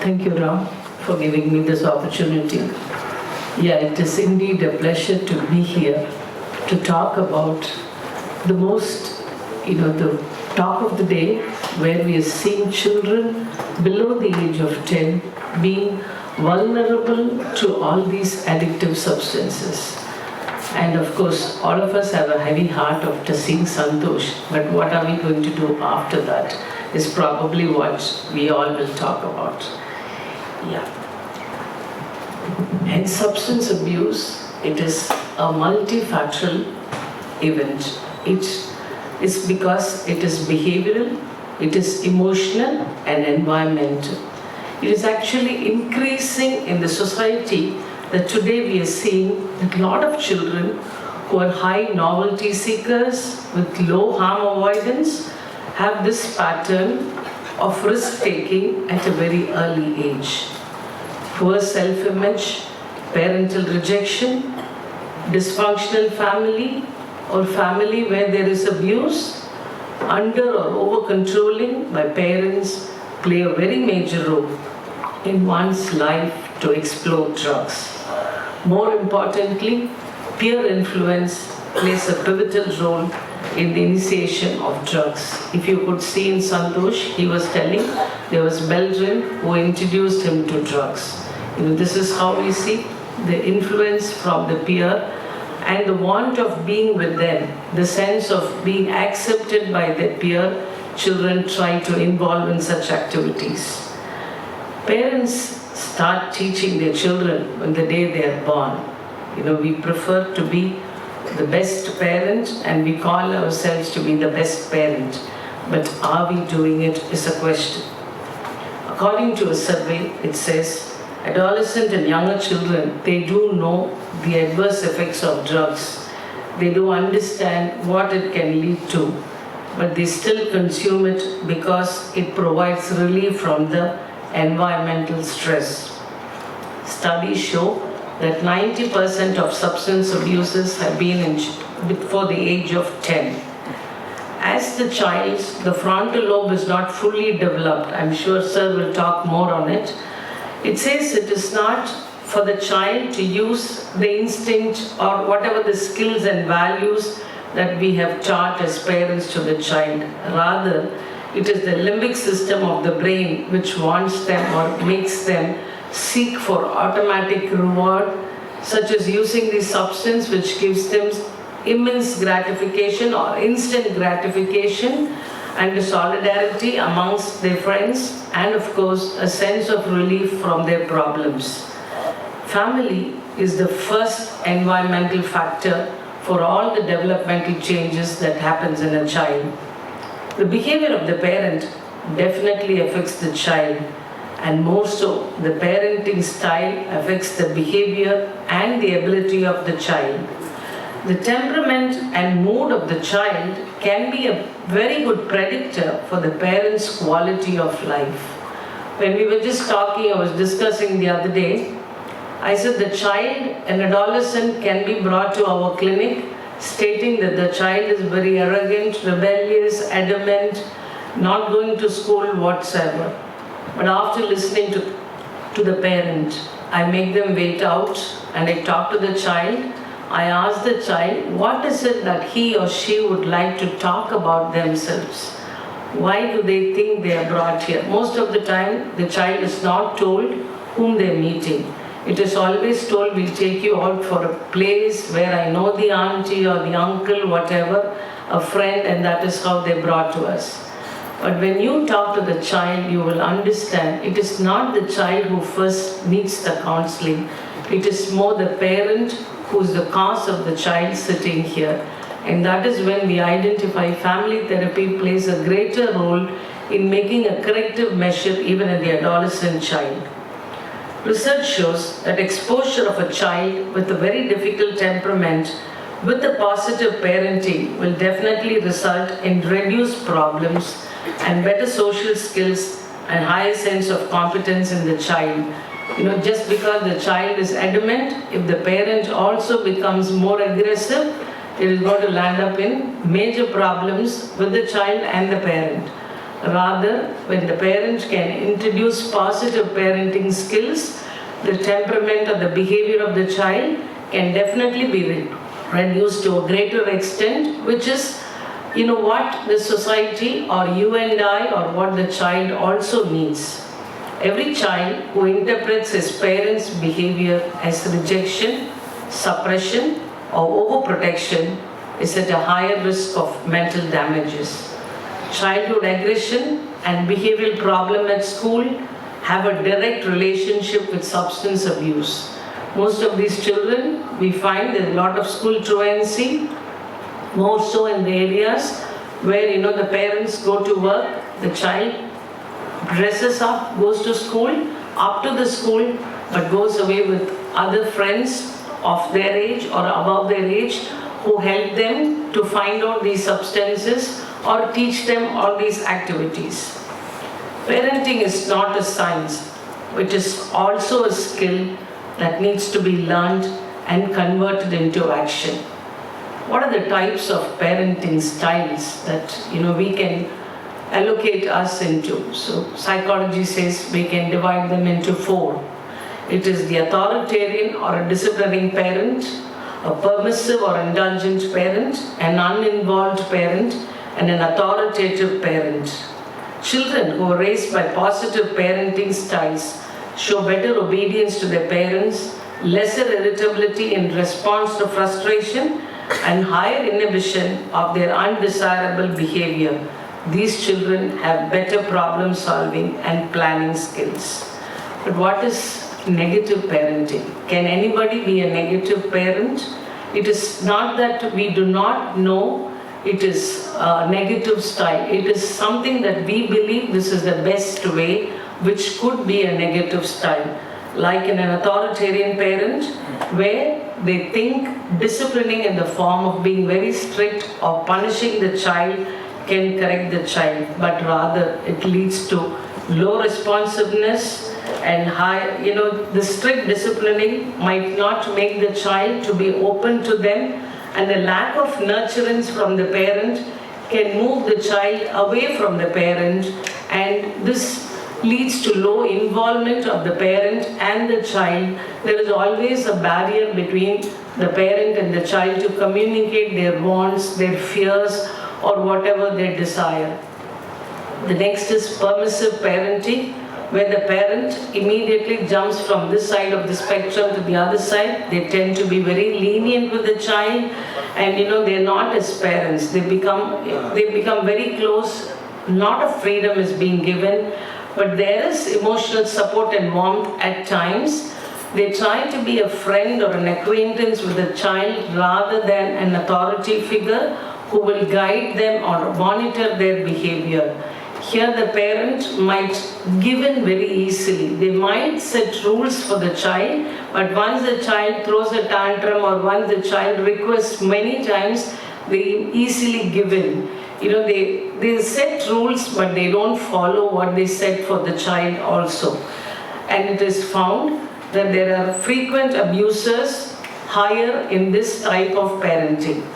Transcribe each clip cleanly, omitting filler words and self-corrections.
Thank you, Ram, for giving me this opportunity. Yeah, it is indeed a pleasure to be here to talk about the the talk of the day, where we are seeing children below the age of 10 being vulnerable to all these addictive substances. And of course, all of us have a heavy heart after seeing Santosh, but what are we going to do after that is probably what we all will talk about. Yeah. And substance abuse, it is a multifactorial event. It is because it is behavioral, it is emotional and environmental. It is actually increasing in the society that today we are seeing that a lot of children who are high novelty seekers with low harm avoidance have this pattern of risk-taking at a very early age. Poor self-image, parental rejection, dysfunctional family, or family where there is abuse, under or over-controlling by parents play a very major role in one's life to explore drugs. More importantly, peer influence plays a pivotal role in the initiation of drugs. If you could see in Santosh, he was telling there was Belgian who introduced him to drugs. This is how we see the influence from the peer and the want of being with them, the sense of being accepted by their peer. Children try to involve in such activities. Parents start teaching their children on the day they are born. We prefer to be the best parent and we call ourselves to be the best parent. But are we doing it is a question. According to a survey, it says adolescent and younger children, they do know the adverse effects of drugs. They do understand what it can lead to, but they still consume it because it provides relief from the environmental stress. Studies show that 90% of substance abuses have been before the age of 10. As the child, the frontal lobe is not fully developed. I'm sure Sir will talk more on it. It says it is not for the child to use the instinct or whatever the skills and values that we have taught as parents to the child. Rather, it is the limbic system of the brain which wants them or makes them seek for automatic reward, such as using the substance which gives them immense gratification or instant gratification and solidarity amongst their friends, and of course a sense of relief from their problems. Family is the first environmental factor for all the developmental changes that happens in a child. The behavior of the parent definitely affects the child, and more so, the parenting style affects the behavior and the ability of the child. The temperament and mood of the child can be a very good predictor for the parent's quality of life. When we were just talking, I was discussing the other day, I said the child, an adolescent, can be brought to our clinic stating that the child is very arrogant, rebellious, adamant, not going to school whatsoever. But after listening to the parent, I make them wait out and I talk to the child. I ask the child, what is it that he or she would like to talk about themselves? Why do they think they are brought here? Most of the time, the child is not told whom they are meeting. It is always told, we'll take you out for a place where I know the auntie or the uncle, whatever, a friend, and that is how they brought to us. But when you talk to the child, you will understand it is not the child who first needs the counseling. It is more the parent who is the cause of the child sitting here. And that is when we identify family therapy plays a greater role in making a corrective measure even in the adolescent child. Research shows that exposure of a child with a very difficult temperament with the positive parenting will definitely result in reduced problems and better social skills and higher sense of competence in the child. Just because the child is adamant, if the parent also becomes more aggressive, it is going to land up in major problems with the child and the parent. Rather, when the parent can introduce positive parenting skills, the temperament or the behavior of the child can definitely be reduced to a greater extent, which is, what the society or you and I or what the child also needs. Every child who interprets his parents' behavior as rejection, suppression, or overprotection is at a higher risk of mental damages. Childhood aggression and behavioral problem at school have a direct relationship with substance abuse. Most of these children, we find there's a lot of school truancy, more so in the areas where the parents go to work, the child dresses up, goes to school, up to the school, but goes away with other friends of their age or above their age who help them to find out these substances or teach them all these activities. Parenting is not a science, it is also a skill that needs to be learned and converted into action. What are the types of parenting styles that we can allocate us into? So psychology says we can divide them into 4. It is the authoritarian or a disciplining parent, a permissive or indulgent parent, an uninvolved parent, and an authoritative parent. Children who are raised by positive parenting styles show better obedience to their parents, lesser irritability in response to frustration, and higher inhibition of their undesirable behavior. These children have better problem solving and planning skills. But what is negative parenting? Can anybody be a negative parent? It is not that we do not know it is a negative style. It is something that we believe this is the best way, which could be a negative style. Like in an authoritarian parent, where they think disciplining in the form of being very strict or punishing the child can correct the child, but rather it leads to low responsiveness and high, the strict disciplining might not make the child to be open to them, and the lack of nurturance from the parent can move the child away from the parent, and this leads to low involvement of the parent and the child. There is always a barrier between the parent and the child to communicate their wants, their fears, or whatever they desire. The next is permissive parenting, where the parent immediately jumps from this side of the spectrum to the other side. They tend to be very lenient with the child, and they're not as parents. They become very close. A lot of freedom is being given, but there is emotional support and warmth at times. They try to be a friend or an acquaintance with the child rather than an authority figure who will guide them or monitor their behavior. Here the parent might give in very easily. They might set rules for the child, but once the child throws a tantrum or once the child requests many times, they easily give in. They set rules, but they don't follow what they set for the child also. And it is found that there are frequent abusers higher in this type of parenting.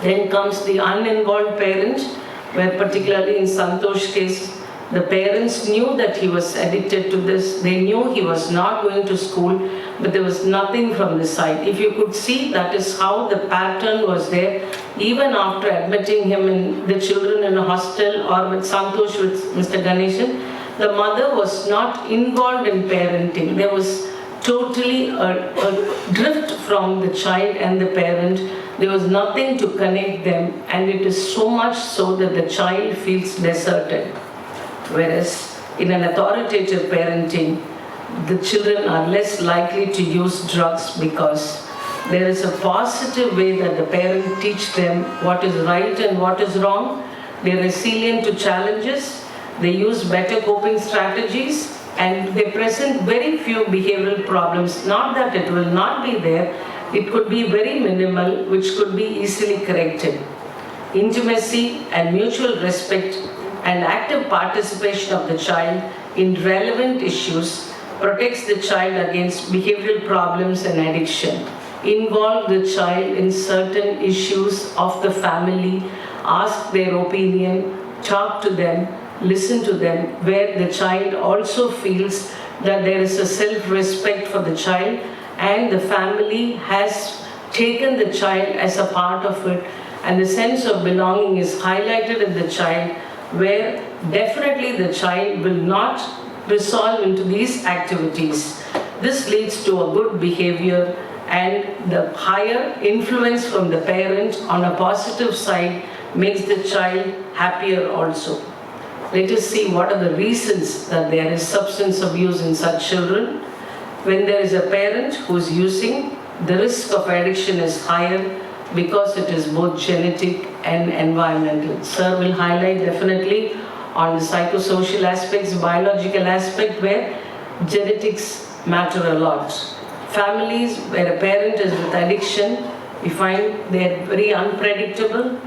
Then comes the uninvolved parent, where particularly in Santosh's case, the parents knew that he was addicted to this. They knew he was not going to school, but there was nothing from the side. If you could see, that is how the pattern was there. Even after admitting him in the children in a hostel or with Santosh, with Mr. Ganeshan, the mother was not involved in parenting. There was totally a drift from the child and the parent. There was nothing to connect them, and it is so much so that the child feels deserted. Whereas in an authoritative parenting, the children are less likely to use drugs because there is a positive way that the parent teach them what is right and what is wrong. They are resilient to challenges. They use better coping strategies, and they present very few behavioral problems. Not that it will not be there. It could be very minimal, which could be easily corrected. Intimacy and mutual respect and active participation of the child in relevant issues protects the child against behavioral problems and addiction. Involve the child in certain issues of the family, ask their opinion, talk to them, listen to them, where the child also feels that there is a self-respect for the child and the family has taken the child as a part of it, and the sense of belonging is highlighted in the child, where definitely the child will not resolve into these activities. This leads to a good behavior, and the higher influence from the parent on a positive side makes the child happier also. Let us see what are the reasons that there is substance abuse in such children. When there is a parent who is using, the risk of addiction is higher because it is both genetic and environmental. Sir will highlight definitely on the psychosocial aspects, biological aspect, where genetics matter a lot. Families where a parent is with addiction, we find they are very unpredictable.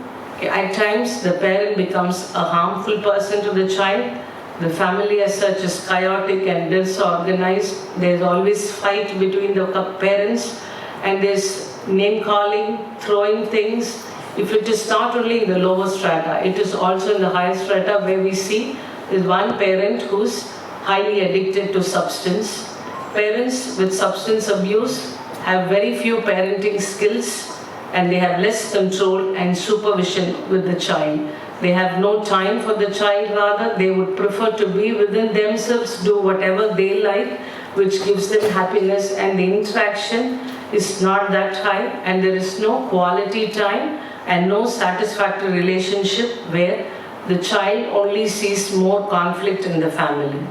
At times, the parent becomes a harmful person to the child. The family as such is chaotic and disorganized. There's always fight between the parents, and there's name-calling, throwing things. If it is not only in the lower strata, it is also in the higher strata, where we see is one parent who's highly addicted to substance. Parents with substance abuse have very few parenting skills, and they have less control and supervision with the child. They have no time for the child, rather they would prefer to be within themselves, do whatever they like, which gives them happiness, and the interaction is not that high, and there is no quality time and no satisfactory relationship, where the child only sees more conflict in the family.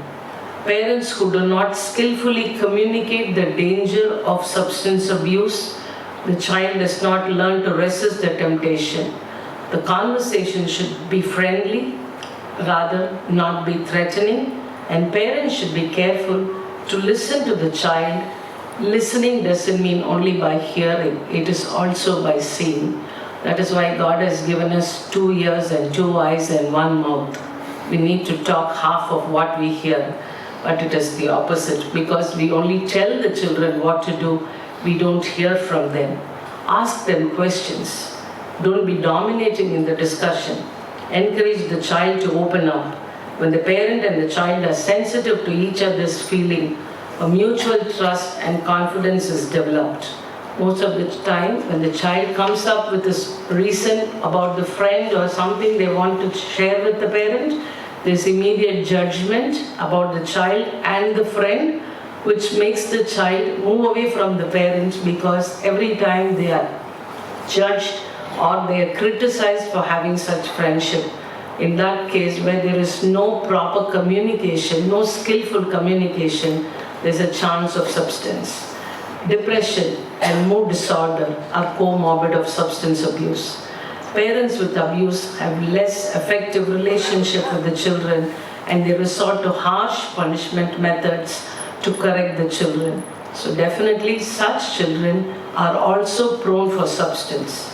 Parents who do not skillfully communicate the danger of substance abuse, the child does not learn to resist the temptation. The conversation should be friendly, rather not be threatening, and parents should be careful to listen to the child. Listening doesn't mean only by hearing, it is also by seeing. That is why God has given us 2 ears and 2 eyes and 1 mouth. We need to talk half of what we hear, but it is the opposite, because we only tell the children what to do, we don't hear from them. Ask them questions. Don't be dominating in the discussion. Encourage the child to open up. When the parent and the child are sensitive to each other's feeling, a mutual trust and confidence is developed. Most of the time, when the child comes up with this reason about the friend or something they want to share with the parent, there's immediate judgment about the child and the friend, which makes the child move away from the parents, because every time they are judged or they are criticized for having such friendship. In that case, where there is no proper communication, no skillful communication, there's a chance of substance. Depression and mood disorder are comorbid of substance abuse. Parents with abuse have less effective relationship with the children, and they resort to harsh punishment methods to correct the children. So definitely such children are also prone for substance.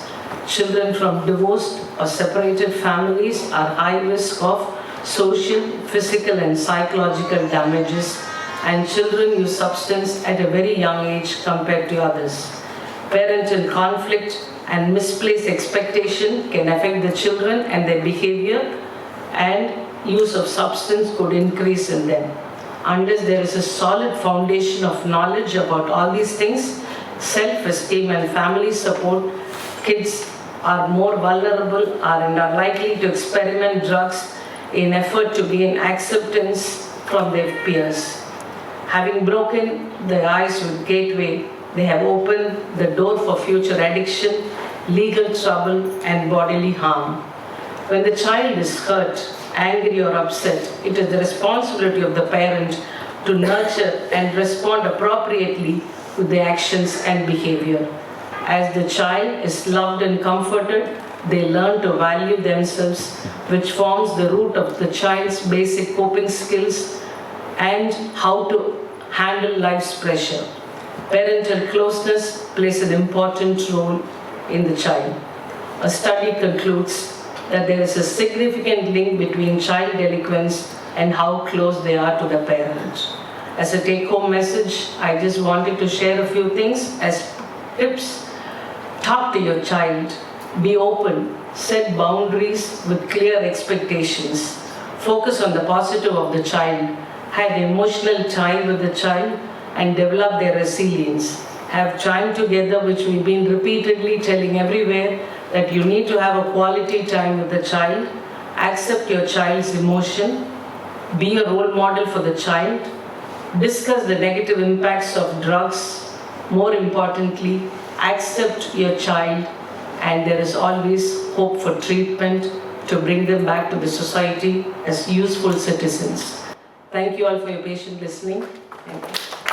Children from divorced or separated families are high risk of social, physical and psychological damages, and children use substance at a very young age compared to others. Parental conflict and misplaced expectation can affect the children and their behavior, and use of substance could increase in them. Unless there is a solid foundation of knowledge about all these things, self-esteem and family support, kids are more vulnerable and are likely to experiment drugs in effort to gain acceptance from their peers. Having broken the ice with Gateway, they have opened the door for future addiction, legal trouble and bodily harm. When the child is hurt, angry or upset, it is the responsibility of the parent to nurture and respond appropriately with their actions and behavior. As the child is loved and comforted, they learn to value themselves, which forms the root of the child's basic coping skills and how to handle life's pressure. Parental closeness plays an important role in the child. A study concludes that there is a significant link between child delinquents and how close they are to the parent. As a take-home message, I just wanted to share a few things as tips. Talk to your child, be open, set boundaries with clear expectations. focus on the positive of the child, had emotional time with the child, and develop their resilience. Have time together, which we've been repeatedly telling everywhere, that you need to have a quality time with the child. Accept your child's emotion. Be a role model for the child. Discuss the negative impacts of drugs. More importantly, accept your child, and there is always hope for treatment to bring them back to the society as useful citizens. Thank you all for your patient listening. Thank you.